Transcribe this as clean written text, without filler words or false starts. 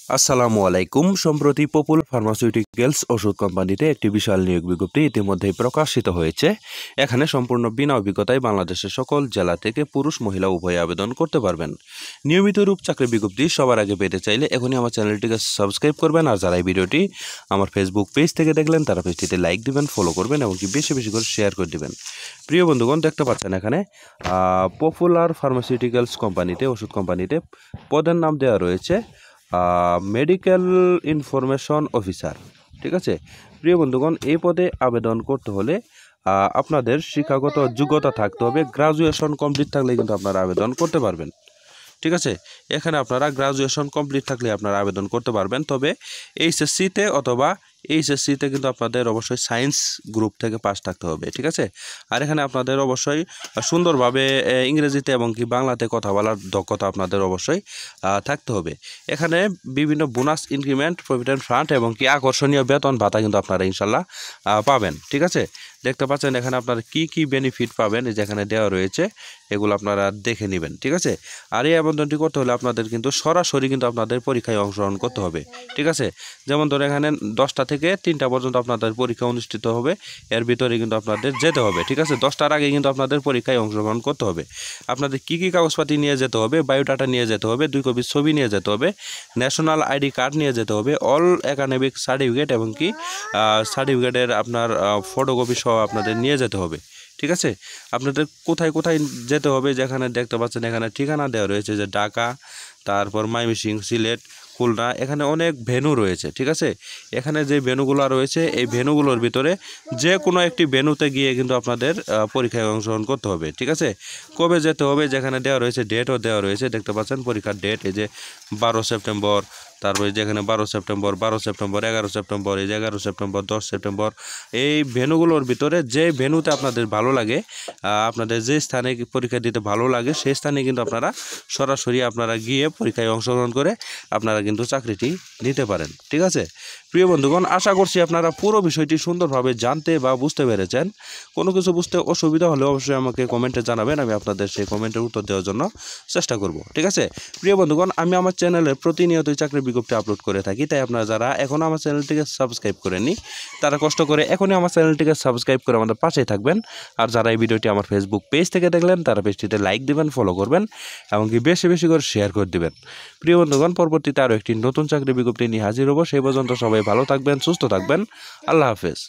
আসসালামু আলাইকুম। সম্প্রতি পপুলার ফার্মাসিউটিক্যালস ওষুধ কোম্পানিতে একটি বিশাল নিয়োগ বিজ্ঞপ্তি ইতিমধ্যেই প্রকাশিত হয়েছে। এখানে সম্পূর্ণ বিনা অভিজ্ঞতায় বাংলাদেশের সকল জেলা থেকে পুরুষ মহিলা উভয়ে আবেদন করতে পারবেন। নিয়মিত রূপ চাকরি বিজ্ঞপ্তি সবার আগে পেতে চাইলে এখনই আমার চ্যানেলটিকে সাবস্ক্রাইব করবেন। আর যারা এই ভিডিওটি আমার ফেসবুক পেজ থেকে দেখলেন তারা পেজটিতে লাইক দিবেন, ফলো করবেন এবং কি বেশি বেশি করে শেয়ার করে দিবেন। প্রিয় বন্ধুগণ, দেখতে পাচ্ছেন এখানে পপুলার ফার্মাসিউটিক্যালস কোম্পানিতে ওষুধ কোম্পানিতে পদের নাম দেওয়া রয়েছে মেডিকেল ইনফরমেশন অফিসার। ঠিক আছে প্রিয় বন্ধুগণ, এই পদে আবেদন করতে হলে আপনাদের শিক্ষাগত যোগ্যতা থাকতে হবে। গ্রাজুয়েশন কমপ্লিট থাকলে কিন্তু আপনারা আবেদন করতে পারবেন। ঠিক আছে, এখানে আপনারা গ্রাজুয়েশন কমপ্লিট থাকলে আপনারা আবেদন করতে পারবেন। তবে এইচএসসিতে অথবা এইচএসসিতে কিন্তু আপনাদের অবশ্যই সায়েন্স গ্রুপ থেকে পাস থাকতে হবে। ঠিক আছে, আর এখানে আপনাদের অবশ্যই সুন্দরভাবে ইংরেজিতে এবং কি বাংলাতে কথা বলার দক্ষতা আপনাদের অবশ্যই থাকতে হবে। এখানে বিভিন্ন বোনাস, ইনক্রিমেন্ট, প্রভিডেন্ট ফান্ড এবং কি আকর্ষণীয় বেতন ভাতা কিন্তু আপনারা ইনশাল্লাহ পাবেন। ঠিক আছে, দেখতে পাচ্ছেন এখানে আপনারা কি কি বেনিফিট পাবেন যেখানে দেওয়া রয়েছে, এগুলো আপনারা দেখে নেবেন। ঠিক আছে, আর এই আবেদনটি করতে হলে আপনাদের কিন্তু সরাসরি কিন্তু আপনাদের পরীক্ষায় অংশগ্রহণ করতে হবে। ঠিক আছে, যেমন ধরো এখানে 10টা থেকে 3টা পর্যন্ত আপনাদের পরীক্ষা অনুষ্ঠিত হবে, এর ভিতরে কিন্তু আপনাদের যেতে হবে। ঠিক আছে, 10টার আগে কিন্তু আপনাদের পরীক্ষায় অংশগ্রহণ করতে হবে। আপনাদের কি কি কাগজপাতি নিয়ে যেতে হবে? বায়োডাটা নিয়ে যেতে হবে, 2 কপি ছবি নিয়ে যেতে হবে, ন্যাশনাল আইডি কার্ড নিয়ে যেতে হবে, অল একাডেমিক সার্টিফিকেট এবং কি সার্টিফিকেটের আপনার ফটোকপি সহ আপনাদের নিয়ে যেতে হবে। ঠিক আছে, আপনাদের কোথায় কোথায় যেতে হবে যেখানে দেখতে পাচ্ছেন এখানে ঠিকানা দেওয়া রয়েছে, যে ঢাকা, তারপর ময়মনসিংহ, সিলেট, খুলনা, এখানে অনেক ভেন্যু রয়েছে। ঠিক আছে, এখানে যে ভেন্যুগুলো রয়েছে এই ভেন্যুগুলোর ভিতরে যে কোনো একটি ভেন্যুতে গিয়ে কিন্তু আপনাদের পরীক্ষায় অংশগ্রহণ করতে হবে। ঠিক আছে, কবে যেতে হবে যেখানে দেওয়া রয়েছে, ডেটও দেওয়া রয়েছে। দেখতে পাচ্ছেন পরীক্ষার ডেট এই যে 12 সেপ্টেম্বর, তারপরে যেখানে 12 সেপ্টেম্বর, 11 সেপ্টেম্বর, এই যে 11 সেপ্টেম্বর, 10 সেপ্টেম্বর। এই ভেন্যুগুলোর ভিতরে যে ভেন্যুতে আপনাদের ভালো লাগে, আপনাদের যে স্থানে পরীক্ষা দিতে ভালো লাগে সেই স্থানে কিন্তু আপনারা সরাসরি আপনারা গিয়ে পরীক্ষায় অংশগ্রহণ করে আপনারা কিন্তু চাকরিটি নিতে পারেন। ঠিক আছে প্রিয় বন্ধুগণ, আশা করছি আপনারা পুরো বিষয়টি সুন্দরভাবে জানতে বা বুঝতে পেরেছেন। কোনো কিছু বুঝতে অসুবিধা হলে অবশ্যই আমাকে কমেন্টে জানাবেন, আমি আপনাদের সেই কমেন্টের উত্তর দেওয়ার জন্য চেষ্টা করব। ঠিক আছে প্রিয় বন্ধুগণ, আমি আমার চ্যানেলে প্রতিনিয়তই চাকরির বিজ্ঞপ্তি আপলোড করে থাকি, তাই আপনারা যারা এখনও আমার চ্যানেলটিকে সাবস্ক্রাইব করেননি তারা কষ্ট করে এখনই আমার চ্যানেলটিকে সাবস্ক্রাইব করে আমাদের পাশেই থাকবেন। আর যারা এই ভিডিওটি আমার ফেসবুক পেজ থেকে দেখলেন তারা পেজটিতে লাইক দিবেন, ফলো করবেন এবং কি বেশি বেশি করে শেয়ার করে দিবেন। প্রিয় বন্ধুগণ, পরবর্তীতে আরও একটি নতুন চাকরি বিজ্ঞপ্তি নিয়ে হাজির হব। সেই পর্যন্ত সবাই ভালো থাকবেন, সুস্থ থাকবেন। আল্লাহ হাফেজ।